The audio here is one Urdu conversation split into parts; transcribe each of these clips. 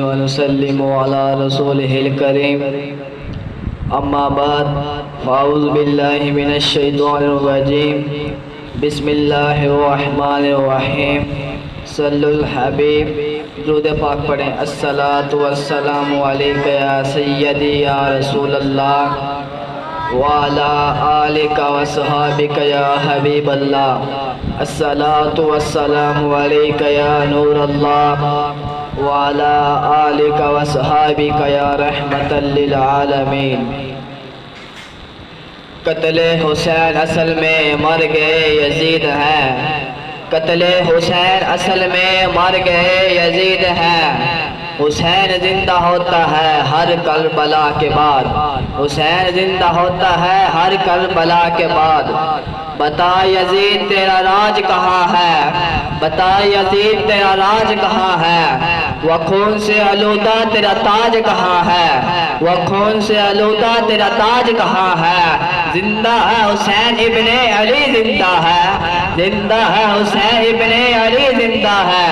ونسلم على رسوله الكريم اما بعد فاعوذ بالله من الشیطان الرجیم بسم اللہ الرحمن الرحیم صلی الحبیب درود پاک پڑھیں الصلاۃ والسلام علیک یا سیدی یا رسول اللہ وعلی آلک وصحابک یا حبیب اللہ الصلاۃ والسلام علیک یا نور اللہ وعلی آلک وصحابک یا رحمت للعالمین۔ قتل حسین اصل میں مر گئے یزید ہیں، قتل حسین اصل میں مر گئے یزید ہیں، حسین زندہ ہوتا ہے ہر کربلا کے بعد، حسین زندہ ہوتا ہے ہر کربلا کے بعد۔ بتا یزید تیرا راج کہاں ہے، بتا یزید تیرا راج کہاں ہے، وہ خون سے آلودہ تیرا تاج کہاں ہے، وہ خون سے آلودہ تیرا تاج کہاں ہے۔ زندہ ہے حسین ابن علی زندہ ہے، زندہ ہے حسین ابن علی زندہ ہے،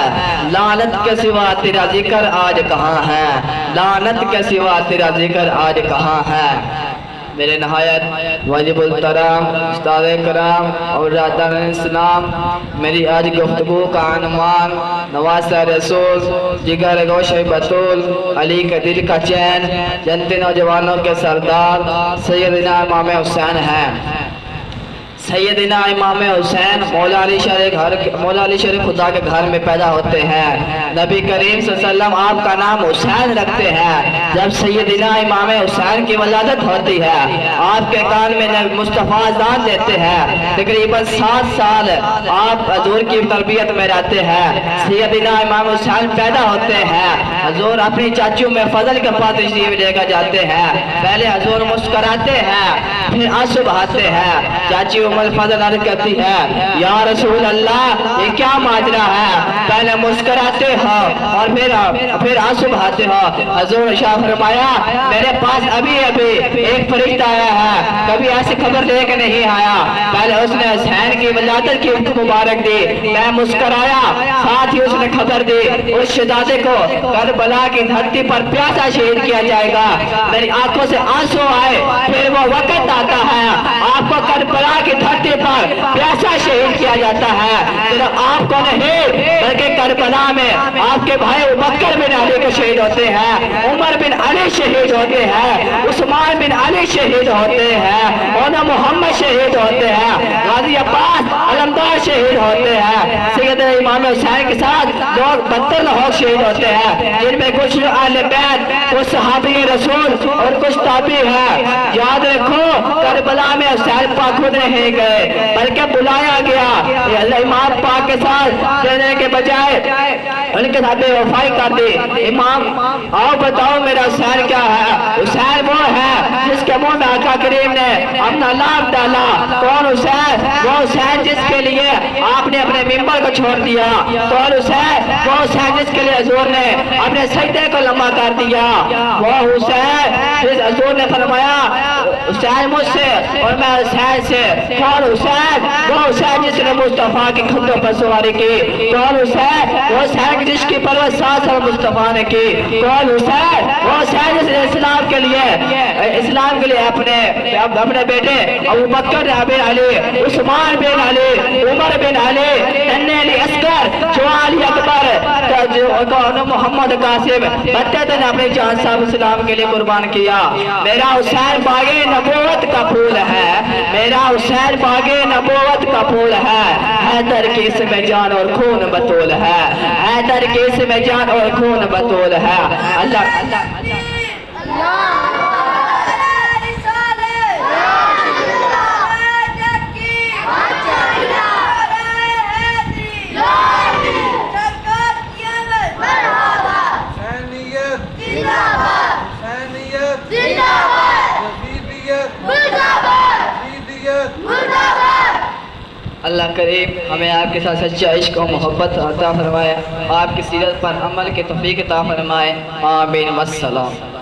لعنت کے سوا تیرا ذکر آج کہاں ہے، لعنت کے سوا تیرا ذکر آج کہاں ہے۔ میرے نہایت واجب الترام استاد کرام اور رادان اسلام، میری آج گفتگو کا عنوان نواسہ رسول، جگر گوشہ بطول، علی کے دل کا چین، جنتی نوجوانوں کے سردار سیدنا امام حسین ہیں۔ سیدنا امام حسین مولا علی شریف خدا کے گھر میں پیدا ہوتے ہیں، نبی کریم صلی اللہ علیہ وسلم آپ کا نام حسین رکھتے ہیں۔ جب سیدنا امام حسین کی ولادت ہوتی ہے آپ کے کان میں مصطفیٰ اذان دیتے ہیں، تقریباً 7 سال آپ حضور کی تربیت میں رہتے ہیں۔ سیدنا امام حسین پیدا ہوتے ہیں، حضور اپنی چاچو میں فضل کے پاس تشریف لے کر جاتے ہیں، پہلے حضور مسکراتے ہیں پھر آنسو بہاتے ہیں۔ چاچی فضل عرض کرتی ہے یا رسول اللہ یہ کیا ماجرا ہے، پہلے مسکراتے ہو اور پھر آنسو بہاتے ہو۔ حضور شاہ فرمایا میرے پاس ابھی ایک فرشتہ آیا ہے، کبھی ایسی خبر لے کے نہیں آیا، پہلے اس نے حسین کی ولادت کی مبارک دی، میں مسکرایا، ساتھ ہی اس نے خبر دی اس شہزادے کو کربلا کی دھرتی پر پیاسا شہید کیا جائے گا۔ میری آنکھوں سے آنسو آئے، پھر وہ وقت آتا ہے آپ کو کربلا کی دھرتی پر پیاسا شہید کیا جاتا ہے، صرف آپ کو نہیں بلکہ کربلا میں آپ کے بھائی ابوبکر بن علی کے شہید ہوتے ہیں، عمر بن علی شہید ہوتے ہیں، عثمان بن علی شہید ہوتے ہیں، مولانا محمد شہید ہوتے ہیں، غازی عباس علمدار شہید ہوتے ہیں۔ سیدنا امام حسین کے ساتھ لوگ 72 لوگ شہید ہوتے ہیں، جن میں کچھ اہل بیت، کچھ صحابی رسول اور کچھ تابعی ہیں۔ یاد رکھو کربلا میں حسین پاک خود نہیں گئے بلکہ بلایا گیا، اللہ امام پاک کے ساتھ دینے کے بجائے ان کے ساتھ بے وفائی کر دی۔ امام آؤ بتاؤ میرا حسین کیا ہے، حسین وہ ہے جس کے منہ میں آقا کریم نے اپنا نام ڈالا۔ کون حسین؟ وہ حسین جس کے لیے آپ نے اپنے ممبر کو چھوڑ دیا۔ کون حسین؟ وہ حسین جس کے لیے حضور نے اپنے سجدے کو لمبا کر دیا۔ وہ حسین جس حضور نے فرمایا حسین مجھ سے اور میں حسین سے۔ کون حسین؟ وہ حسین جس نے مصطفیٰ کے کندھوں پر سواری کی۔ کون حسین؟ وہ حسین جس کی پرورش 7 سال مصطفیٰ نے کی۔ کون حسین؟ وہ حسین جس نے اسلام کے لیے اپنے بیٹے ابوبکر بن علی، عثمان بن علی، عمر بن علی، ننھے علی اصغر، جوان علی اکبر، محمد قاسم 72 نے اپنی جان صاحب اسلام کے لیے قربان کیا۔ میرا حسین باغ نبوت کا پھول ہے، میرا حسین باغ نبوت کا پھول ہے، حیدر کی اس میں جان اور خون بطول ہے، حیدر کی اس میں جان اور خون بطول ہے۔ اللہ اللہ کریم ہمیں آپ کے ساتھ سچا عشق و محبت عطا فرمائے، آپ کی سیرت پر عمل کے توفیق عطا فرمائے، آمین والسلام۔